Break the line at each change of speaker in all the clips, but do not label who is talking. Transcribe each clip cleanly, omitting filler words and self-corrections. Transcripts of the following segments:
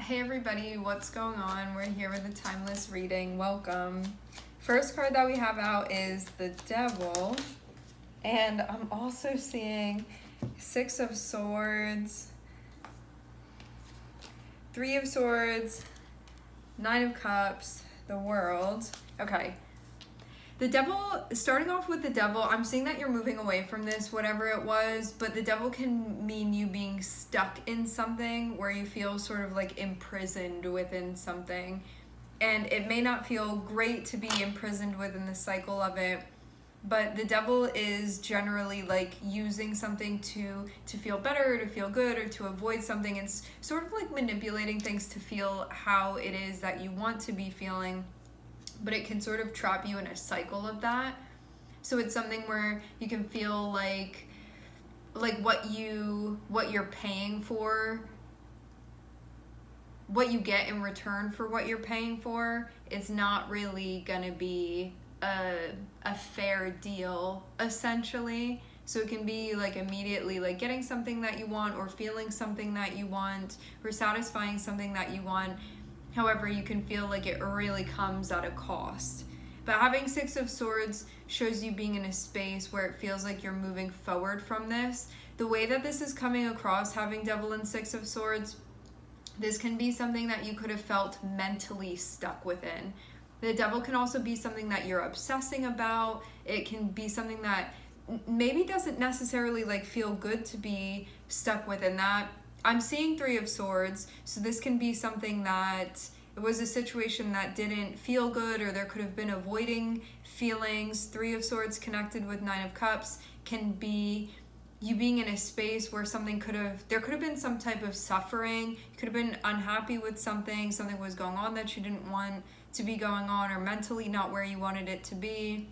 Hey everybody, what's going on? We're here with a timeless reading. Welcome. First card that we have out is the Devil. And I'm also seeing Six of Swords, Three of Swords, Nine of Cups, the World. Okay. The Devil, starting off with the Devil, I'm seeing that you're moving away from this, whatever it was, but the Devil can mean you being stuck in something where you feel sort of like imprisoned within something. And it may not feel great to be imprisoned within the cycle of it, but the Devil is generally like using something to feel better, or to feel good, or to avoid something. It's sort of like manipulating things to feel how it is that you want to be feeling. But it can sort of trap you in a cycle of that. So it's something where you can feel like what you're paying for, what you get in return for what you're paying for, is not really gonna be a fair deal, essentially. So it can be like immediately like getting something that you want, or feeling something that you want, or satisfying something that you want. However, you can feel like it really comes at a cost. But having Six of Swords shows you being in a space where it feels like you're moving forward from this. The way that this is coming across, having Devil and Six of Swords, this can be something that you could have felt mentally stuck within. The Devil can also be something that you're obsessing about. It can be something that maybe doesn't necessarily like feel good to be stuck within that. I'm seeing Three of Swords, so this can be something that it was a situation that didn't feel good, or there could have been avoiding feelings. Three of Swords connected with Nine of Cups can be you being in a space where there could have been some type of suffering. You could have been unhappy with something was going on that you didn't want to be going on, or mentally not where you wanted it to be.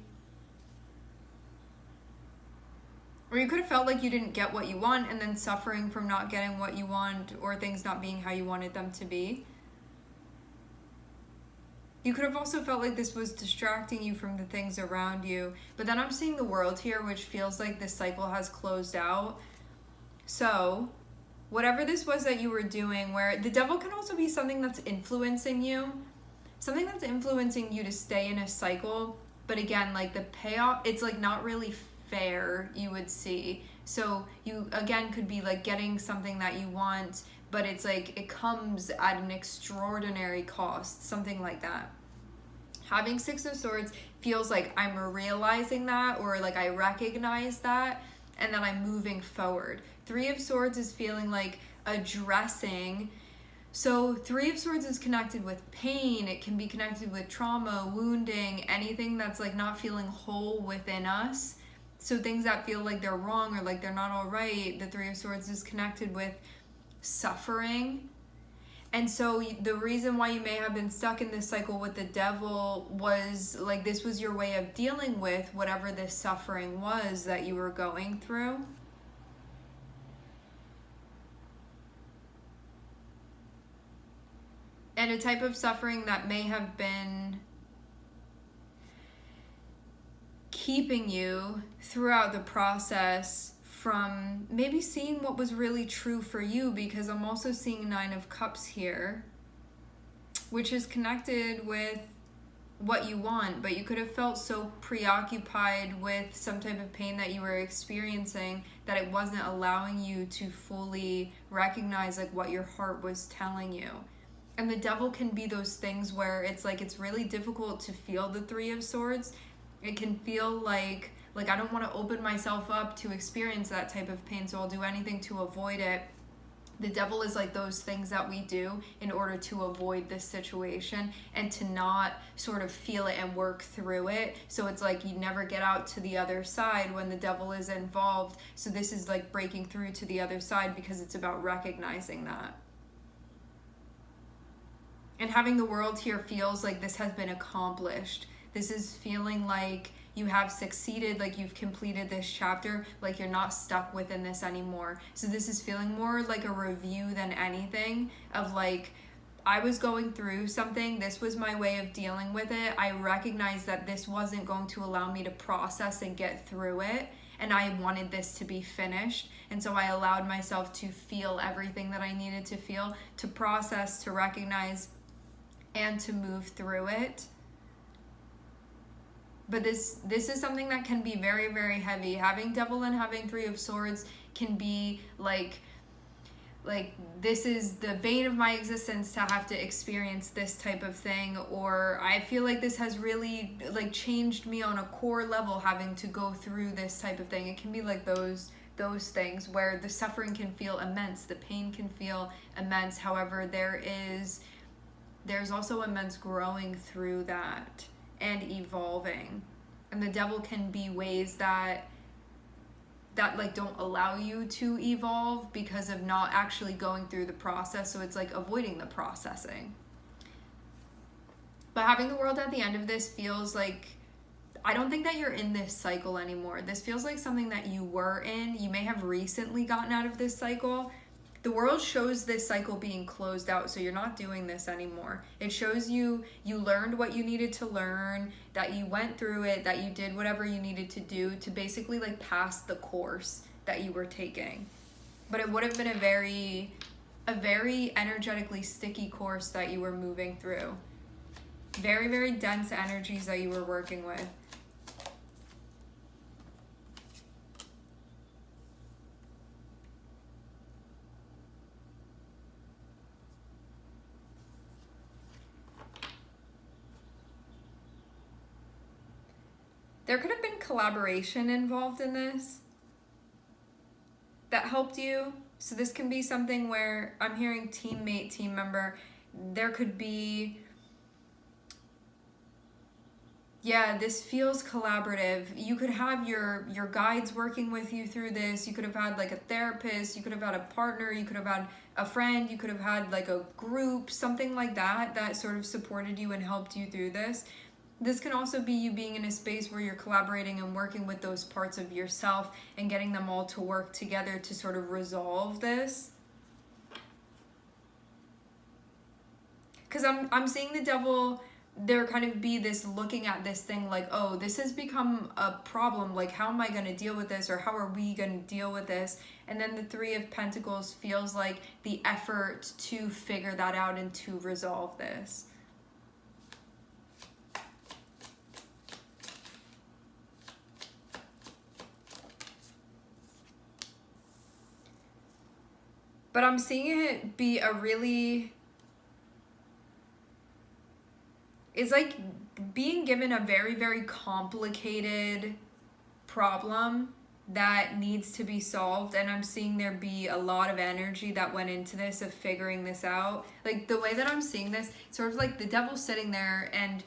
Or you could have felt like you didn't get what you want, and then suffering from not getting what you want, or things not being how you wanted them to be. You could have also felt like this was distracting you from the things around you. But then I'm seeing the World here, which feels like this cycle has closed out. So whatever this was that you were doing, where the Devil can also be something that's influencing you. Something that's influencing you to stay in a cycle. But again, like the payoff, it's like not really fair, you would see. So you again could be like getting something that you want, but it's like it comes at an extraordinary cost, something like that. Having Six of Swords feels like I'm realizing that, or like I recognize that, and then I'm moving forward. Three of Swords is feeling like addressing. So Three of Swords is connected with pain. It can be connected with trauma, wounding, anything that's like not feeling whole within us. So things that feel like they're wrong, or like they're not all right. The Three of Swords is connected with suffering. And so the reason why you may have been stuck in this cycle with the Devil was like this was your way of dealing with whatever this suffering was that you were going through. And a type of suffering that may have been keeping you throughout the process from maybe seeing what was really true for you, because I'm also seeing Nine of Cups here, which is connected with what you want, but you could have felt so preoccupied with some type of pain that you were experiencing that it wasn't allowing you to fully recognize like what your heart was telling you. And the Devil can be those things where it's like it's really difficult to feel the Three of Swords. It can feel like I don't want to open myself up to experience that type of pain, so I'll do anything to avoid it. The Devil is like those things that we do in order to avoid this situation and to not sort of feel it and work through it. So it's like you never get out to the other side when the Devil is involved. So this is like breaking through to the other side, because it's about recognizing that. And having the World here feels like this has been accomplished. This is feeling like you have succeeded, like you've completed this chapter, like you're not stuck within this anymore. So this is feeling more like a review than anything of like, I was going through something, this was my way of dealing with it. I recognized that this wasn't going to allow me to process and get through it. and I wanted this to be finished. And so I allowed myself to feel everything that I needed to feel, to process, to recognize, and to move through it. But this is something that can be very, very heavy. Having Devil and having Three of Swords can be like this is the bane of my existence to have to experience this type of thing, or I feel like this has really like changed me on a core level having to go through this type of thing. It can be like those things where the suffering can feel immense, the pain can feel immense. However, there's also immense growing through that and evolving. And the Devil can be ways that like don't allow you to evolve because of not actually going through the process. So it's like avoiding the processing. But having the World at the end of this feels like, I don't think that you're in this cycle anymore. This feels like something that you were in. You may have recently gotten out of this cycle. The World shows this cycle being closed out, so you're not doing this anymore. It shows you learned what you needed to learn, that you went through it, that you did whatever you needed to do to basically like pass the course that you were taking. But it would have been a very energetically sticky course that you were moving through. Very, very dense energies that you were working with. There could have been collaboration involved in this that helped you. So this can be something where I'm hearing teammate, team member. There could be, yeah, this feels collaborative. You could have your guides working with you through this. You could have had like a therapist. You could have had a partner. You could have had a friend. You could have had like a group, something like that sort of supported you and helped you through this. This can also be you being in a space where you're collaborating and working with those parts of yourself and getting them all to work together to sort of resolve this. Because I'm seeing the Devil, there kind of be this looking at this thing like, oh, this has become a problem. Like, how am I going to deal with this? Or how are we going to deal with this? And then the Three of Pentacles feels like the effort to figure that out and to resolve this. But I'm seeing it be a really, it's like being given a very, very complicated problem that needs to be solved. And I'm seeing there be a lot of energy that went into this of figuring this out. Like the way that I'm seeing this, sort of like the Devil sitting there and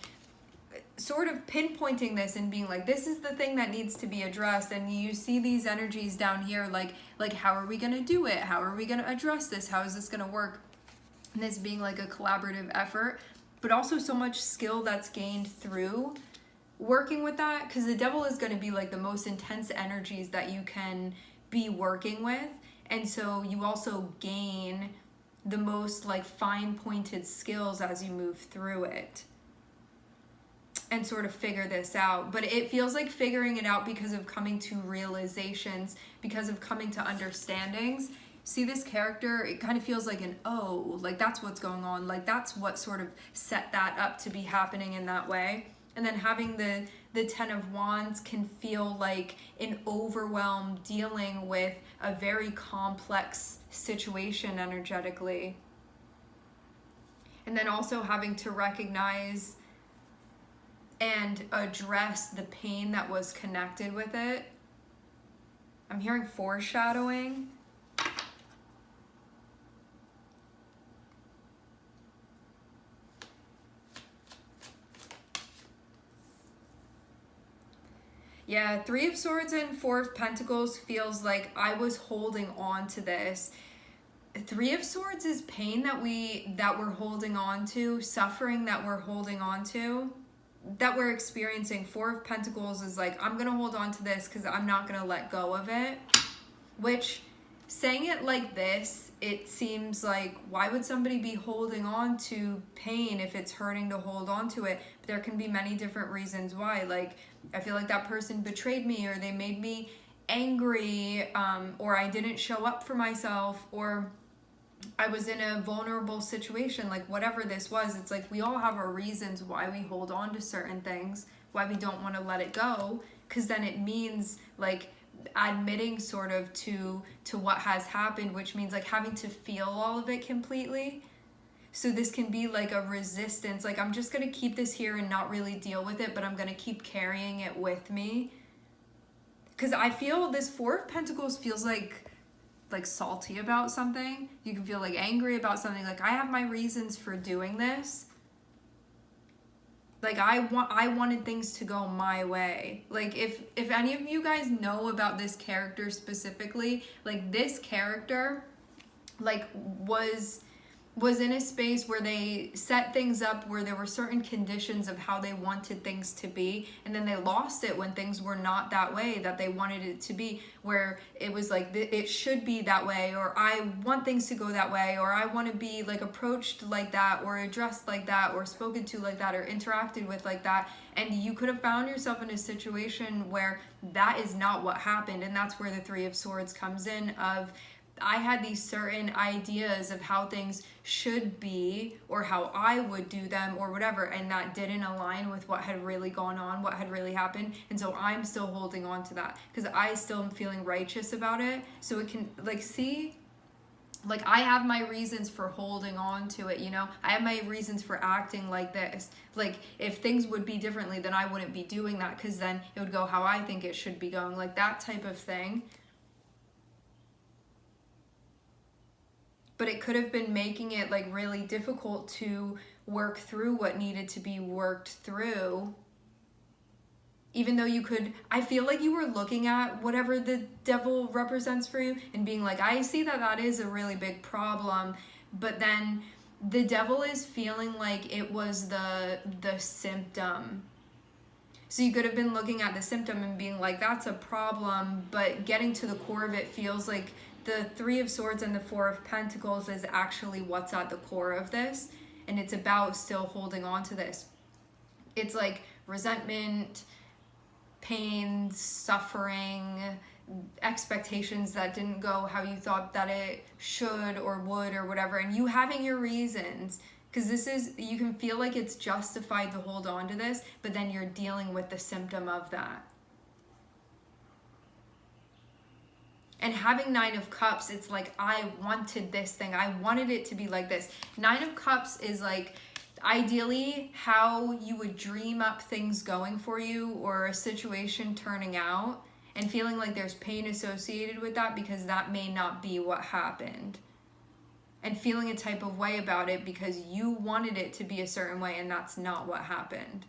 sort of pinpointing this and being like, this is the thing that needs to be addressed. And you see these energies down here, like how are we going to do it? How are we going to address this? How is this going to work? And this being like a collaborative effort, but also so much skill that's gained through working with that, because the Devil is going to be like the most intense energies that you can be working with. And so you also gain the most like fine pointed skills as you move through it and sort of figure this out. But it feels like figuring it out because of coming to realizations, because of coming to understandings. See this character, it kind of feels like an oh, like that's what's going on. Like that's what sort of set that up to be happening in that way. And then having the Ten of Wands can feel like an overwhelm dealing with a very complex situation energetically. And then also having to recognize and address the pain that was connected with it. I'm hearing foreshadowing. Yeah, Three of Swords and Four of Pentacles feels like I was holding on to this. Three of Swords is pain that we're holding on to, suffering that we're holding on to, that we're experiencing. Four of Pentacles is like, I'm gonna hold on to this because I'm not gonna let go of it. Which, saying it like this, it seems like, why would somebody be holding on to pain if it's hurting to hold on to it? But there can be many different reasons why. Like, I feel like that person betrayed me, or they made me angry, or I didn't show up for myself, or I was in a vulnerable situation, like whatever this was, it's like we all have our reasons why we hold on to certain things, why we don't want to let it go, because then it means like admitting sort of to what has happened, which means like having to feel all of it completely. So this can be like a resistance, like I'm just going to keep this here and not really deal with it, but I'm going to keep carrying it with me. Because I feel this Four of Pentacles feels like salty about something. You can feel like angry about something, like I have my reasons for doing this. Like I wanted things to go my way. Like if any of you guys know about this character specifically, like this character like was in a space where they set things up where there were certain conditions of how they wanted things to be, and then they lost it when things were not that way that they wanted it to be, where it was like it should be that way, or I want things to go that way, or I want to be like approached like that, or addressed like that, or spoken to like that, or interacted with like that. And you could have found yourself in a situation where that is not what happened. And that's where the Three of Swords comes in, of I had these certain ideas of how things should be or how I would do them or whatever, and that didn't align with what had really gone on, what had really happened. And so I'm still holding on to that because I still am feeling righteous about it. So it can, like, see, like I have my reasons for holding on to it, you know? I have my reasons for acting like this. Like if things would be differently, then I wouldn't be doing that, because then it would go how I think it should be going, like that type of thing. But it could have been making it like really difficult to work through what needed to be worked through. Even though you could, I feel like you were looking at whatever the devil represents for you and being like, I see that that is a really big problem. But then the devil is feeling like it was the symptom. So you could have been looking at the symptom and being like, that's a problem, but getting to the core of it feels like the Three of Swords and the Four of Pentacles is actually what's at the core of this. And it's about still holding on to this. It's like resentment, pain, suffering, expectations that didn't go how you thought that it should or would or whatever. And you having your reasons, because this is, you can feel like it's justified to hold on to this, but then you're dealing with the symptom of that. And having Nine of Cups, it's like, I wanted this thing. I wanted it to be like this. Nine of Cups is like, ideally, how you would dream up things going for you or a situation turning out, and feeling like there's pain associated with that because that may not be what happened. And feeling a type of way about it because you wanted it to be a certain way and that's not what happened.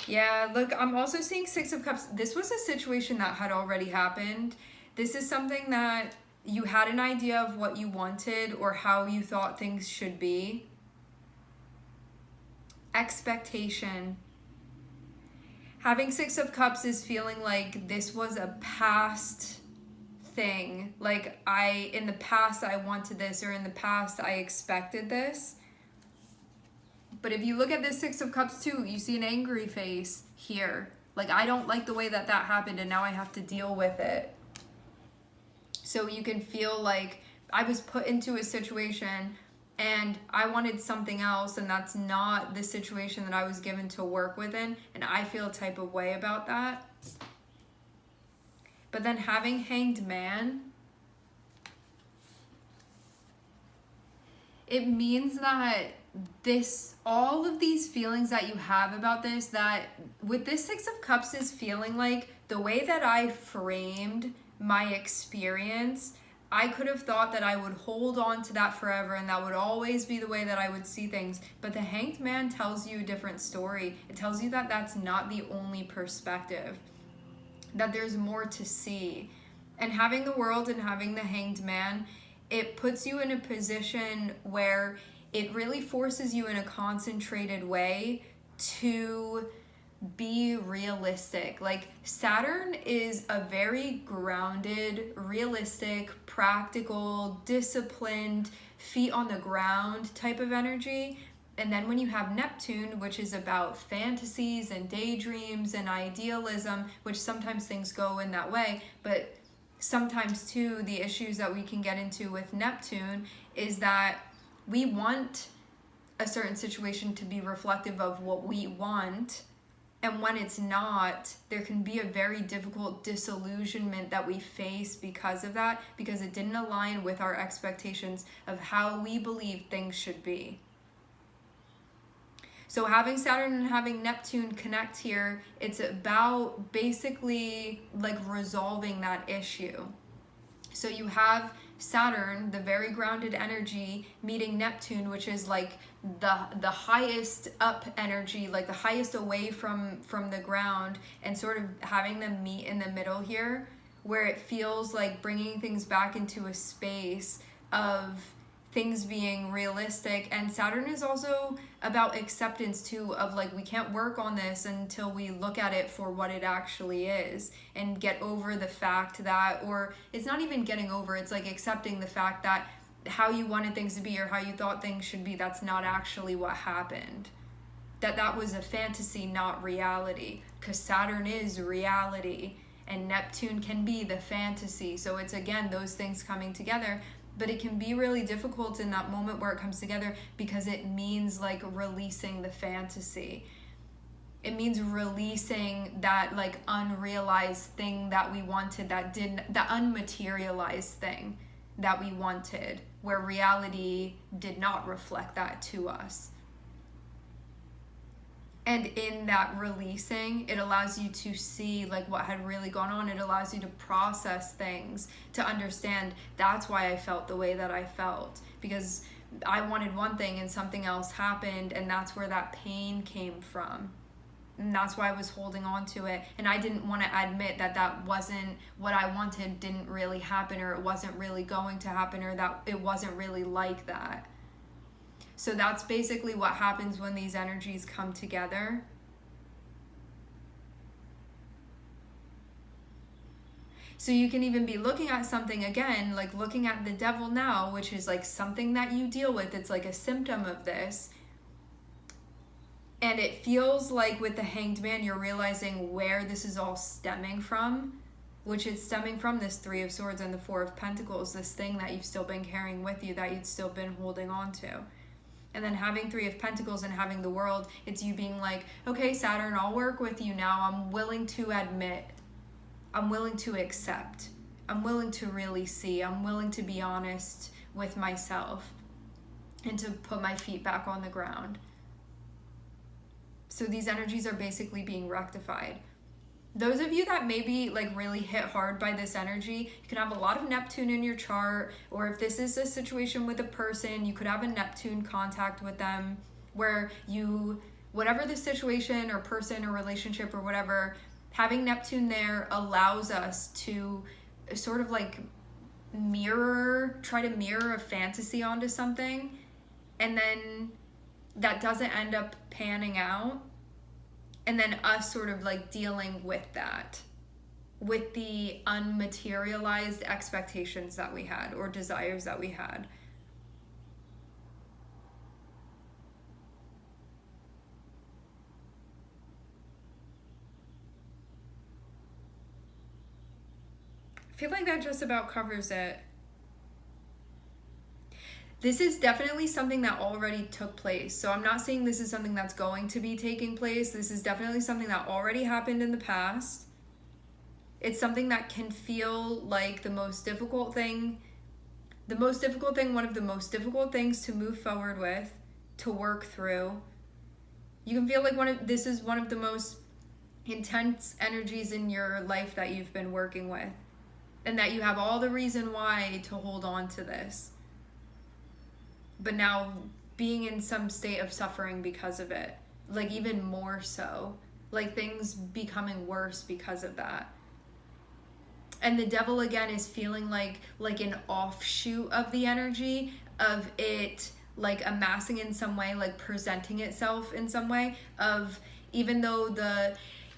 Yeah, look, I'm also seeing Six of Cups. This was a situation that had already happened. This is something that you had an idea of what you wanted or how you thought things should be. Expectation. Having Six of Cups is feeling like this was a past thing. Like, in the past I wanted this, or in the past I expected this. But if you look at this Six of Cups too, you see an angry face here. Like, I don't like the way that that happened and now I have to deal with it. So you can feel like I was put into a situation and I wanted something else, and that's not the situation that I was given to work within, and I feel a type of way about that. But then having Hanged Man, it means that all of these feelings that you have about this, that with this Six of Cups is feeling like the way that I framed my experience, I could have thought that I would hold on to that forever and that would always be the way that I would see things. But the Hanged Man tells you a different story. It tells you that that's not the only perspective, that there's more to see. And having the World and having the Hanged Man, it puts you in a position where it really forces you in a concentrated way to be realistic. Like Saturn is a very grounded, realistic, practical, disciplined, feet on the ground type of energy. And then when you have Neptune, which is about fantasies and daydreams and idealism, which sometimes things go in that way, but sometimes too, the issues that we can get into with Neptune is that we want a certain situation to be reflective of what we want. And when it's not, there can be a very difficult disillusionment that we face because of that, because it didn't align with our expectations of how we believe things should be. So having Saturn and having Neptune connect here, it's about basically like resolving that issue. So you have Saturn, the very grounded energy, meeting Neptune, which is like the highest up energy, like the highest away from the ground, and sort of having them meet in the middle here, where it feels like bringing things back into a space of things being realistic. And Saturn is also about acceptance too, of like, we can't work on this until we look at it for what it actually is and get over the fact that, or it's not even getting over, it's like accepting the fact that how you wanted things to be or how you thought things should be, that's not actually what happened. That was a fantasy, not reality, because Saturn is reality and Neptune can be the fantasy. So it's, again, those things coming together. But it can be really difficult in that moment where it comes together, because it means like releasing the fantasy. It means releasing that like unrealized thing that we wanted, the unmaterialized thing that we wanted, where reality did not reflect that to us. And in that releasing, it allows you to see like what had really gone on. It allows you to process things, to understand that's why I felt the way that I felt, because I wanted one thing and something else happened, and that's where that pain came from. And that's why I was holding on to it. And I didn't want to admit that that wasn't what I wanted, didn't really happen, or it wasn't really going to happen, or that it wasn't really like that. So that's basically what happens when these energies come together. So you can even be looking at something, again, like looking at the devil now, which is like something that you deal with. It's like a symptom of this. And it feels like with the Hanged Man, you're realizing where this is all stemming from, which is stemming from this Three of Swords and the Four of Pentacles, this thing that you've still been carrying with you, that you've still been holding on to. And then having Three of Pentacles and having the World, it's you being like, okay, Saturn, I'll work with you now. I'm willing to admit. I'm willing to accept. I'm willing to really see. I'm willing to be honest with myself and to put my feet back on the ground. So these energies are basically being rectified. Those of you that maybe like really hit hard by this energy, you can have a lot of Neptune in your chart, or if this is a situation with a person, you could have a Neptune contact with them where you, whatever the situation or person or relationship or whatever, having Neptune there allows us to sort of like try to mirror a fantasy onto something, and then that doesn't end up panning out. And then us sort of like dealing with that, with the unmaterialized expectations that we had or desires that we had. I feel like that just about covers it. This is definitely something that already took place. So I'm not saying this is something that's going to be taking place. This is definitely something that already happened in the past. It's something that can feel like the most difficult thing, one of the most difficult things to move forward with, to work through. You can feel like this is one of the most intense energies in your life that you've been working with, and that you have all the reason why to hold on to this. But now being in some state of suffering because of it, like even more so, like things becoming worse because of that. And the devil again is feeling like an offshoot of the energy of it, like amassing in some way, like presenting itself in some way, of even though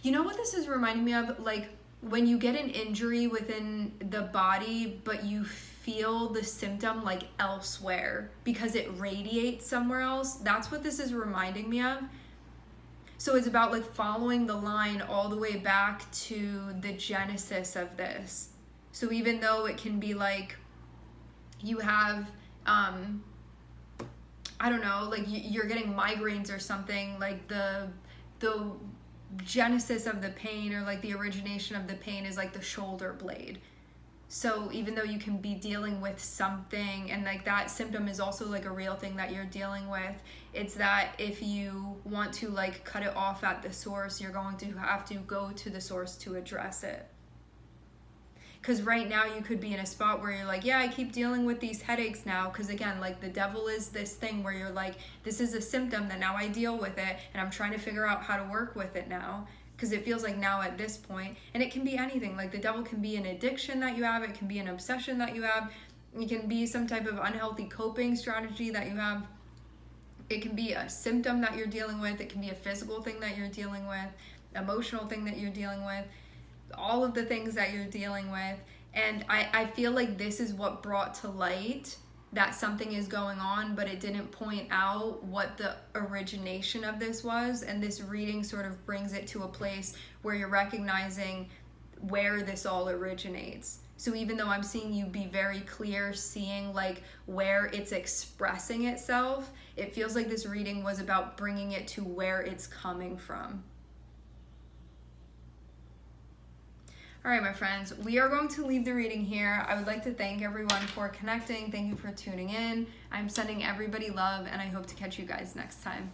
you know what this is reminding me of? Like when you get an injury within the body, but you feel the symptom like elsewhere because it radiates somewhere else. That's what this is reminding me of. So it's about like following the line all the way back to the genesis of this. So even though it can be like you have, I don't know, like you're getting migraines or something, like the genesis of the pain, or like the origination of the pain is like the shoulder blade. So even though you can be dealing with something, and like that symptom is also like a real thing that you're dealing with, it's that if you want to like cut it off at the source, you're going to have to go to the source to address it. Because right now you could be in a spot where you're like, yeah, I keep dealing with these headaches now. Because again, like the devil is this thing where you're like, this is a symptom that now I deal with it, and I'm trying to figure out how to work with it now. Because it feels like now at this point, and it can be anything. Like the devil can be an addiction that you have, it can be an obsession that you have, it can be some type of unhealthy coping strategy that you have, it can be a symptom that you're dealing with, it can be a physical thing that you're dealing with, emotional thing that you're dealing with, all of the things that you're dealing with. And I feel like this is what brought to light that something is going on, but it didn't point out what the origination of this was. And this reading sort of brings it to a place where you're recognizing where this all originates. So even though I'm seeing you be very clear, seeing like where it's expressing itself, it feels like this reading was about bringing it to where it's coming from. All right, my friends, we are going to leave the reading here. I would like to thank everyone for connecting. Thank you for tuning in. I'm sending everybody love, and I hope to catch you guys next time.